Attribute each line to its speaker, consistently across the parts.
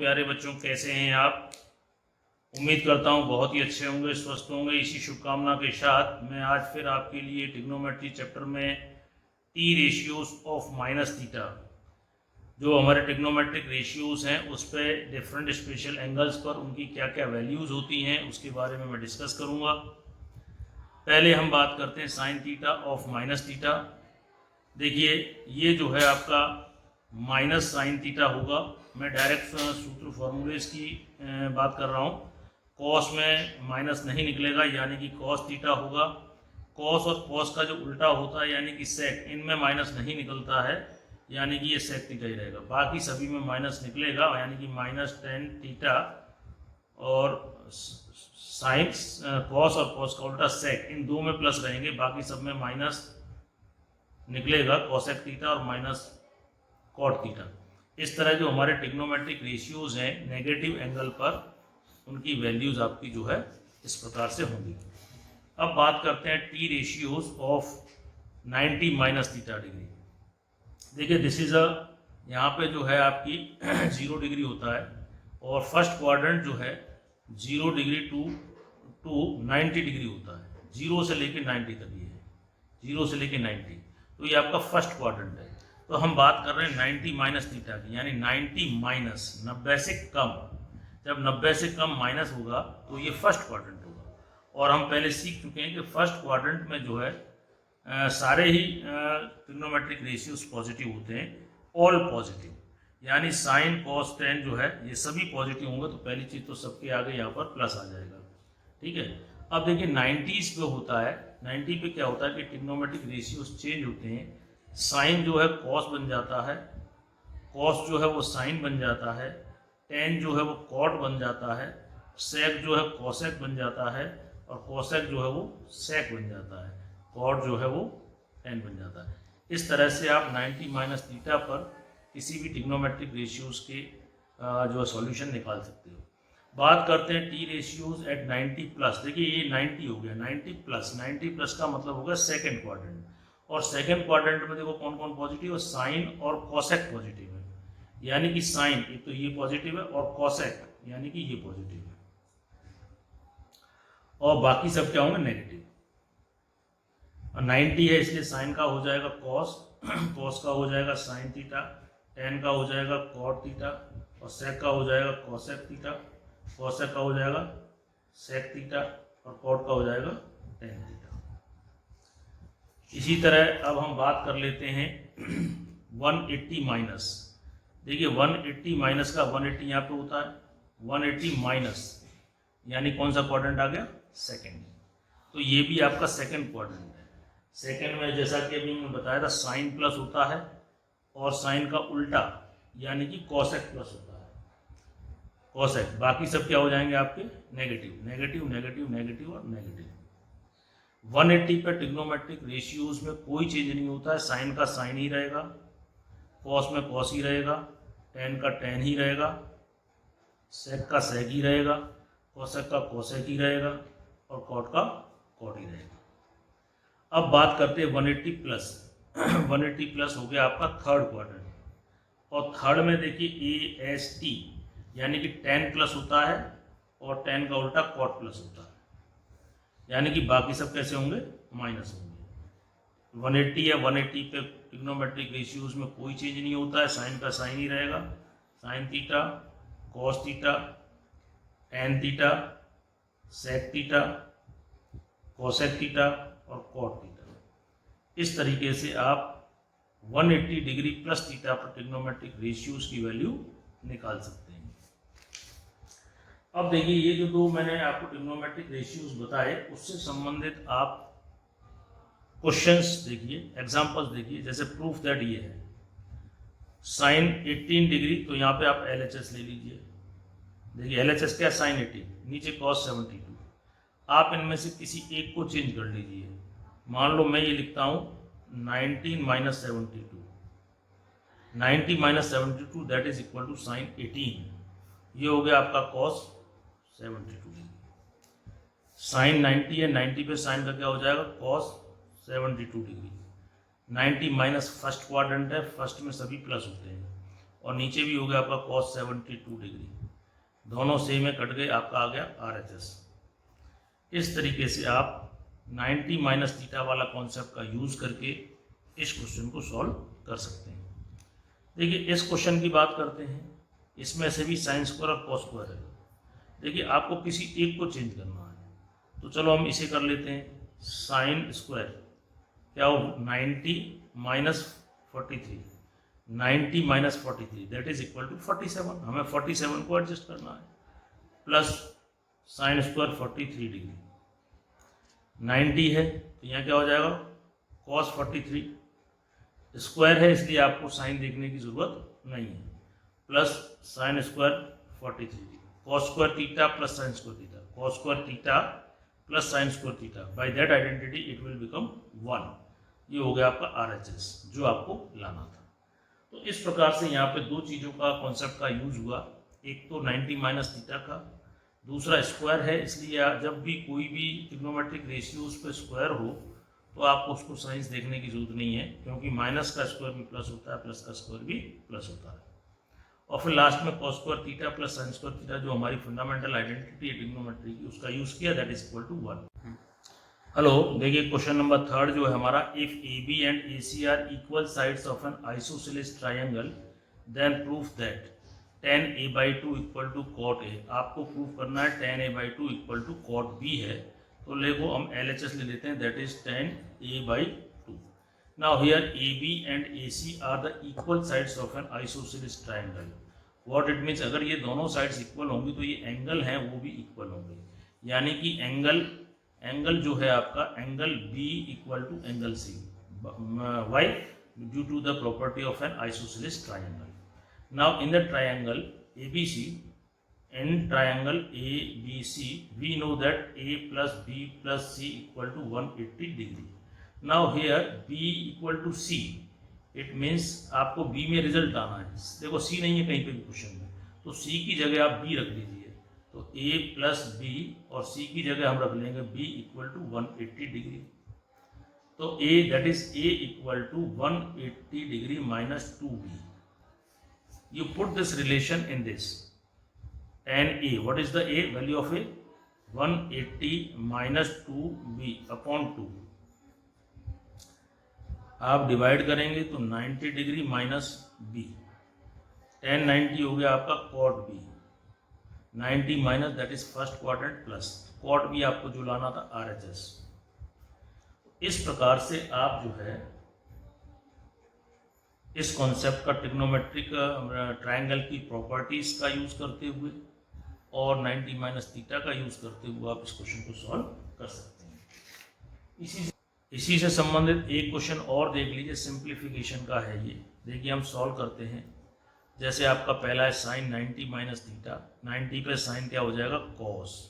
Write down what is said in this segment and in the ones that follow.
Speaker 1: प्यारे बच्चों, कैसे हैं आप। उम्मीद करता हूं बहुत ही अच्छे होंगे, स्वस्थ होंगे। इसी शुभकामना के साथ मैं आज फिर आपके लिए ट्रिग्नोमेट्री चैप्टर में T ratios of minus theta, जो हमारे ट्रिग्नोमेट्रिक रेशियोज हैं उस पर डिफरेंट स्पेशल एंगल्स पर उनकी क्या क्या वैल्यूज़ होती हैं उसके बारे में मैं डिस्कस करूँगा। पहले हम बात करते हैं sine theta of minus theta. देखिए, ये जो है आपका माइनस साइन थीटा होगा। मैं डायरेक्ट सूत्र फॉर्मूलेस की बात कर रहा हूँ। कॉस में माइनस नहीं निकलेगा, यानी कि कॉस थीटा होगा। कॉस और कॉस का जो उल्टा होता है यानी कि सेक, इनमें माइनस नहीं निकलता है, यानी कि ये सेक थीटा ही रहेगा। बाकी सभी में माइनस निकलेगा, यानी कि माइनस टेन थीटा और साइन कॉस और कॉस का उल्टा सेक, इन दो में प्लस रहेंगे, बाकी सब में माइनस निकलेगा, कॉसेक थीटा और माइनस कॉट थीटा। इस तरह जो हमारे ट्रिग्नोमेट्रिक रेशियोज हैं नेगेटिव एंगल पर, उनकी वैल्यूज आपकी जो है इस प्रकार से होंगी। अब बात करते हैं T ratios of 90 minus theta degree. देखिए, दिस इज यहाँ पे जो है आपकी 0 डिग्री होता है, और फर्स्ट क्वाड्रेंट जो है 0 डिग्री टू 90 डिग्री होता है। 0 से लेके 90 तक ये है, 0 से लेके 90, तो ये आपका फर्स्ट क्वाड्रेंट है। तो हम बात कर रहे हैं 90 माइनस थीटा की, यानी 90 माइनस 90 से कम। जब 90 से कम माइनस होगा तो ये फर्स्ट क्वाड्रेंट होगा। और हम पहले सीख चुके हैं कि फर्स्ट क्वाड्रेंट में जो है सारे ही ट्रिग्नोमेट्रिक रेशियोज पॉजिटिव होते हैं, ऑल पॉजिटिव, यानी साइन कॉस टेन जो है ये सभी पॉजिटिव होंगे। तो पहली चीज़ तो सबके आगे यहाँ पर प्लस आ जाएगा, ठीक है। अब देखिए 90s पे होता है, 90 पे क्या होता है कि ट्रिग्नोमेट्रिक रेशियोज चेंज होते हैं। साइन जो है कॉस बन जाता है, कॉस जो है वो साइन बन जाता है, टेन जो है वो कॉट बन जाता है, सेक जो है कॉसेक बन जाता है, और कॉसेक जो है वो सेक बन जाता है, कॉट जो है वो टेन बन जाता है। इस तरह से आप 90 माइनस थीटा पर किसी भी ट्रिग्नोमेट्रिक रेशियोज के जो सॉल्यूशन निकाल सकते हो। बात करते हैं टी रेशियोज एट 90 प्लस। देखिए, ये 90 हो गया, 90 प्लस, 90 प्लस का मतलब होगा सेकेंड क्वाड्रेंट। और सेकेंड क्वाड्रेंट में देखो कौन कौन पॉजिटिव है, साइन और कॉसेक पॉजिटिव है, यानी कि साइन एक तो ये पॉजिटिव है, और कॉसेक यानी कि ये पॉजिटिव है, और बाकी सब क्या होंगे, नेगेटिव। 90 है इसलिए साइन का हो जाएगा कॉस, कॉस का हो जाएगा साइन थीटा, टेन का हो जाएगा कॉट थीटा, और सेक का हो जाएगा कॉसेक थीटा, कॉसेक का हो जाएगा सेक थीटा, और कॉट का हो जाएगा टेन थीटा। इसी तरह अब हम बात कर लेते हैं 180 माइनस। देखिए 180 माइनस का 180 यहाँ पे होता है, 180 माइनस यानी कौन सा क्वाड्रेंट आ गया, सेकंड। तो ये भी आपका सेकंड क्वाड्रेंट है। सेकंड में जैसा कि अभी मैंने बताया था साइन प्लस होता है, और साइन का उल्टा यानी कि कॉसेक प्लस होता है, कॉसेक। बाकी सब क्या हो जाएंगे आपके, नेगेटिव, नेगेटिव, नेगेटिव, नेगेटिव और नेगेटिव। 180 पर ट्रिग्नोमेट्रिक रेशियोज में कोई चेंज नहीं होता है। साइन का साइन ही रहेगा, कॉस में कॉस ही रहेगा, टेन का टेन ही रहेगा, सेक का सेक ही रहेगा, कॉसेक का कॉसेक ही रहेगा, और कॉट का कॉट ही रहेगा। अब बात करते हैं 180 प्लस। 180 प्लस हो गया आपका थर्ड क्वाड्रेंट, और थर्ड में देखिए AST यानी कि 10 प्लस होता है, और 10 का उल्टा कॉट प्लस होता है, यानी कि बाकी सब कैसे होंगे, माइनस होंगे। 180 है, 180 पे ट्रिग्नोमेट्रिक रेशियोज में कोई चेंज नहीं होता है। साइन का साइन ही रहेगा, sine theta, cos theta, tan theta, sec theta, cosec theta और कॉट थीटा। इस तरीके से आप 180 डिग्री प्लस थीटा पर ट्रिग्नोमेट्रिक रेशियोज की वैल्यू निकाल सकते हैं। अब देखिए, ये जो दो मैंने आपको ट्रिग्नोमेट्रिक रेशियोज बताए, उससे संबंधित आप क्वेश्चंस देखिए, एग्जांपल्स देखिए। जैसे प्रूफ दैट ये है साइन 18 डिग्री, तो यहाँ पे आप LHS ले लीजिए। देखिए LHS क्या, साइन 18, नीचे कॉस 72। आप इनमें से किसी एक को चेंज कर लीजिए। मान लो मैं ये लिखता हूँ 19 minus 72, 90 minus 72 that is equal to sine 18। ये हो गया आपका कॉस 72 डिग्री। साइन 90 है, 90 पे साइन का क्या हो जाएगा, cos 72 degree. 90 minus first quadrant है, फर्स्ट में सभी प्लस होते हैं, और नीचे भी हो गया आपका कॉस 72 डिग्री। दोनों सेम में कट गए, आपका आ गया RHS। इस तरीके से आप 90 माइनस थीटा वाला कॉन्सेप्ट का यूज़ करके इस क्वेश्चन को सॉल्व कर सकते हैं। देखिए इस क्वेश्चन की बात करते हैं, इसमें से भी साइन स्क्वायर और कॉस स्क्वायर है। देखिए आपको किसी एक को चेंज करना है, तो चलो हम इसे कर लेते हैं। साइन स्क्वायर क्या हो, 90 minus 43, 90 minus 43 that is equal to 47। हमें 47 को एडजस्ट करना है, प्लस साइन स्क्वायर 43 डिग्री, 90 है तो यहाँ क्या हो जाएगा, कॉस 43, स्क्वायर है इसलिए आपको साइन देखने की जरूरत नहीं है, plus sine square 43, cos square theta plus sine square theta, cos square theta plus sine square theta, by that identity it will become 1। ये हो गया आपका RHS जो आपको लाना था। तो इस प्रकार से यहाँ पे दो चीज़ों का कॉन्सेप्ट का यूज हुआ, एक तो 90 माइनस थीटा का, दूसरा स्क्वायर है, इसलिए जब भी कोई भी ट्रिग्नोमेट्रिक रेशियो उस पर स्क्वायर हो तो आपको उसको साइंस देखने की जरूरत नहीं है, क्योंकि माइनस का स्क्वायर भी प्लस होता है, प्लस का स्क्वायर भी प्लस होता है। और फिर लास्ट में cos square theta plus sine square theta जो हमारी फंडामेंटल आइडेंटिटी है ट्रिग्नोमेट्री की, उसका यूज किया, that is equal to 1। Hello, देखिए क्वेश्चन नंबर 3 जो है हमारा, if AB and AC are equal sides of an isosceles triangle then prove that tan A/2 equal to cot A। आपको prove करना है tan A/2 equal to cot B है, तो लेको हम LHS ले लेते हैं, that is tan A/2। Now here AB and AC are the equal sides of an isosceles triangle. What it means, अगर ये दोनों साइड्स इक्वल होंगी तो ये एंगल हैं वो भी इक्वल होंगे, यानी कि एंगल जो है आपका angle B equal to angle C, why, due to the property of an isosceles triangle. Now in the triangle ABC, in triangle ABC we know that A plus B plus C equal to 180 degree. Now here B equal to C, it means आपको B में result आना है। देखो C नहीं है कहीं पे भी क्वेश्चन में, तो C की जगह आप B रख दीजिए, तो A प्लस B और C की जगह हम रख लेंगे B इक्वल टू 180 डिग्री। तो A that is A equal to 180 degree minus 2B। You put this relation in this, tan A, what is the A value of A, 180 minus 2B upon 2। आप divide करेंगे तो 90 degree minus B, tan 90 हो गया आपका cot B, 90 minus that is first quadrant plus cot B आपको जो लाना था RHS। इस प्रकार से आप जो है इस कॉन्सेप्ट का ट्रिग्नोमेट्रिक ट्रायंगल की प्रॉपर्टीज का यूज करते हुए और 90 माइनस थीटा का यूज करते हुए आप इस क्वेश्चन को सॉल्व कर सकते हैं। इसी से संबंधित एक क्वेश्चन और देख लीजिए, सिंप्लीफिकेशन का है ये। देखिए हम सॉल्व करते हैं। जैसे आपका पहला है साइन 90 माइनस थीटा, 90 पे साइन क्या हो जाएगा cos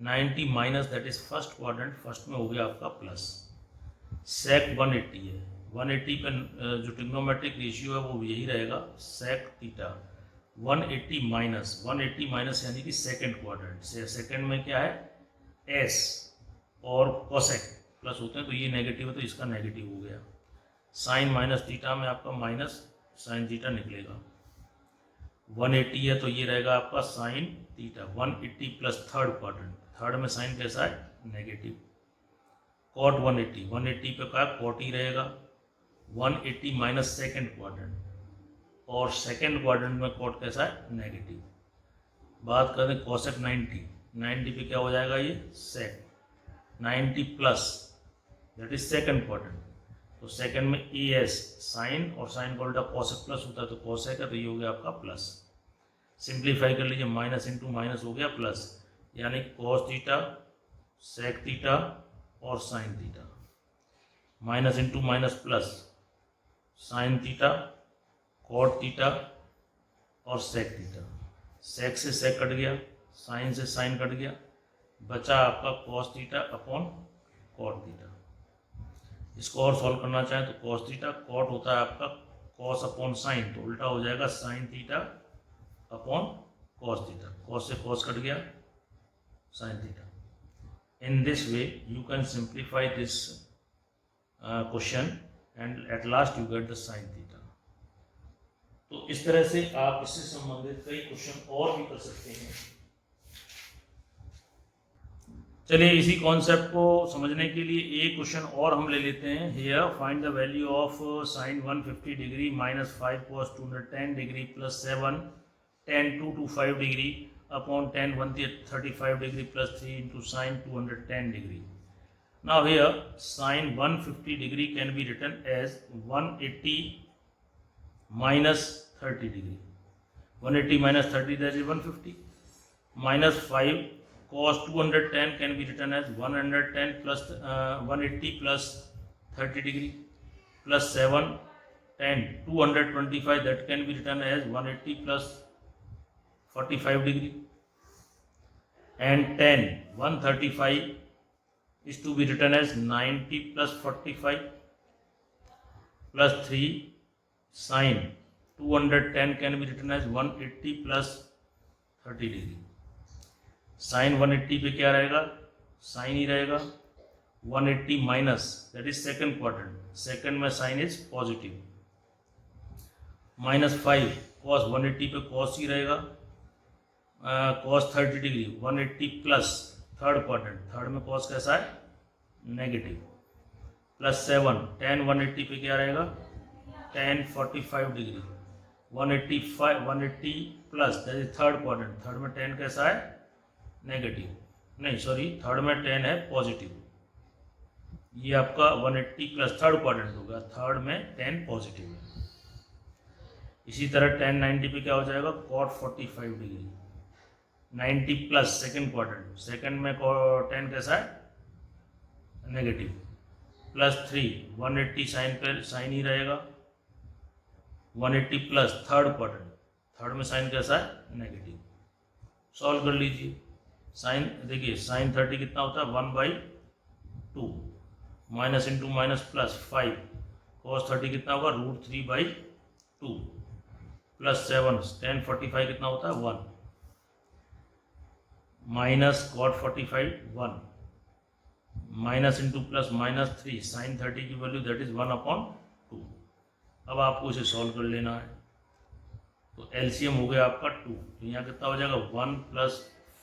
Speaker 1: 90 minus that is first quadrant, first में हो गया आपका प्लस, सेक 180 है, 180 पे जो ट्रिग्नोमेट्रिक रेशियो है वो यही रहेगा सेक थीटा, 180 माइनस यानी कि सेकंड क्वाड्रेंट से, सेकंड में क्या है एस और कोसेक प्लस होते हैं तो ये नेगेटिव है तो इसका नेगेटिव हो गया, साइन माइनस थीटा में आपका माइनस साइन थीटा निकलेगा, 180 है तो ये रहेगा आपका sine theta, 180 plus third quadrant, third में साइन कैसा है नेगेटिव, कॉट 180 पे का कॉट ही रहेगा, 180 माइनस सेकेंड क्वाड्रेंट और सेकेंड क्वाड्रेंट में कॉट कैसा है नेगेटिव। बात करें कॉसेक 90 पे क्या हो जाएगा ये सेक, 90 plus that is second quadrant, तो सेकेंड में ए एस साइन और साइन का उल्टा कॉसेक प्लस होता है तो कॉसेक है तो ये हो गया आपका प्लस। सिंप्लीफाई कर लीजिए, माइनस इंटू माइनस हो गया प्लस, यानी कॉस थीटा सेक थीटा और sine theta, minus into minus plus, sine theta cot theta और सेक थीटा, सेक से सेक कट गया, साइन से साइन कट गया, बचा आपका cos theta upon cot theta. इसको और सॉल्व करना चाहें तो कॉस थीटा कॉट होता है आपका कॉस अपॉन साइन, तो उल्टा हो जाएगा sine theta upon cos theta, cos से कॉस कट गया sine theta. In this way you can simplify this question and at last you get the sin theta. तो इस तरह से आप इससे संबंधित कई क्वेश्चन और भी कर सकते हैं। चलिए इसी कॉन्सेप्ट को समझने के लिए एक क्वेश्चन और हम ले लेते हैं। Here find the value of sine 150 degree minus 5 cos 210 degree plus 7 tan 225 degree upon tan 135 degree plus 3 into sine 210 degree. Now here sine 150 degree can be written as 180 minus 30 degree. 180 minus 30, that is 150. Minus 5 cos 210 can be written as 110 plus 180 plus 30 degree plus 7 tan 225, that can be written as 180 plus 45 degree, and tan 135 is to be written as 90 plus 45 plus 3 sin 210 can be written as 180 plus 30 degree. Sine 180 पे क्या रहेगा, sine ही रहेगा। 180 minus, that is second quadrant, second में sine is positive, minus 5 cos 180 पे cos ही रहेगा, cos 30 degree. 180 plus third quadrant, third में कॉस कैसा है, नेगेटिव, प्लस 7 tan 180 पे क्या रहेगा, tan 45 degree. 180 plus that is third quadrant, third में tan कैसा है, नेगेटिव, नहीं सॉरी थर्ड में tan है पॉजिटिव। ये आपका 180 प्लस थर्ड क्वाड्रेंट होगा, थर्ड में tan पॉजिटिव है। इसी तरह tan 90 पे क्या हो जाएगा, cot 45 degree. 90 plus second quadrant, second में tan कैसा है, नेगेटिव, प्लस 3 180 साइन पे साइन ही रहेगा। 180 प्लस थर्ड क्वाड्रेंट, थर्ड में साइन कैसा है, नेगेटिव। सॉल्व कर लीजिए। साइन देखिए साइन 30 कितना होता है, 1/2, minus into minus plus 5, cos 30 कितना होगा, √3/2 प्लस 7 tan 45 कितना होता है, 1 minus cot 45 1 minus into plus minus 3 sine 30 की वैल्यू दैट इज 1/2। अब आपको इसे सॉल्व कर लेना है। तो एलसीएम हो गया आपका 2, तो यहाँ कितना हो जाएगा, 1 प्लस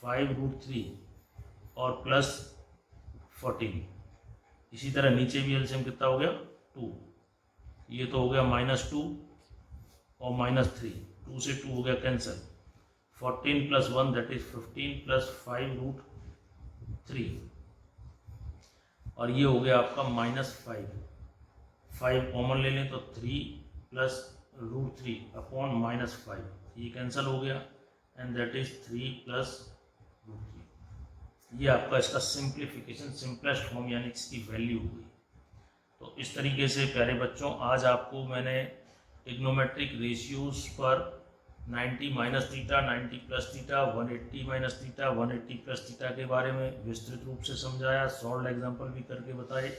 Speaker 1: 5√3 और प्लस 14। इसी तरह नीचे भी एलसीएम कितना हो गया, 2, ये तो हो गया -2 और -3, 2 से 2 हो गया cancel. 14 plus 1 that is 15 plus 5√3 और ये हो गया आपका -5। 5 कॉमन ले लें तो 3 प्लस √3 अपॉन -5, ये कैंसिल हो गया एंड दैट इज 3 प्लस √3। ये आपका इसका सिंप्लीफिकेशन, सिंपलेस्ट फॉर्म यानी इसकी वैल्यू हो गई। तो इस तरीके से प्यारे बच्चों आज आपको मैंने ट्रिग्नोमेट्रिक रेशियोज पर 90 minus theta, 90 plus theta, 180 minus theta, 180 plus theta के बारे में विस्तृत रूप से समझाया, सॉल्व एग्जाम्पल भी करके बताए।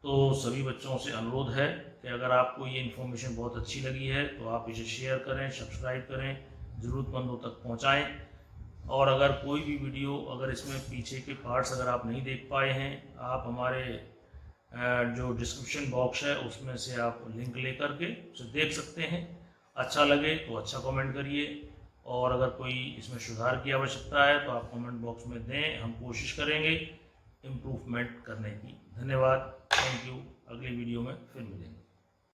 Speaker 1: तो सभी बच्चों से अनुरोध है कि अगर आपको ये इन्फॉर्मेशन बहुत अच्छी लगी है तो आप इसे शेयर करें, सब्सक्राइब करें, ज़रूरतमंदों तक पहुंचाएं। और अगर कोई भी वीडियो, अगर इसमें पीछे के पार्ट्स अगर आप नहीं देख पाए हैं, आप हमारे जो डिस्क्रिप्शन बॉक्स है उसमें से आप लिंक लेकर के उसे देख सकते हैं। अच्छा लगे तो अच्छा कमेंट करिए, और अगर कोई इसमें सुधार की आवश्यकता है तो आप कमेंट बॉक्स में दें, हम कोशिश करेंगे इम्प्रूवमेंट करने की। धन्यवाद, थैंक यू। अगली वीडियो में फिर मिलेंगे।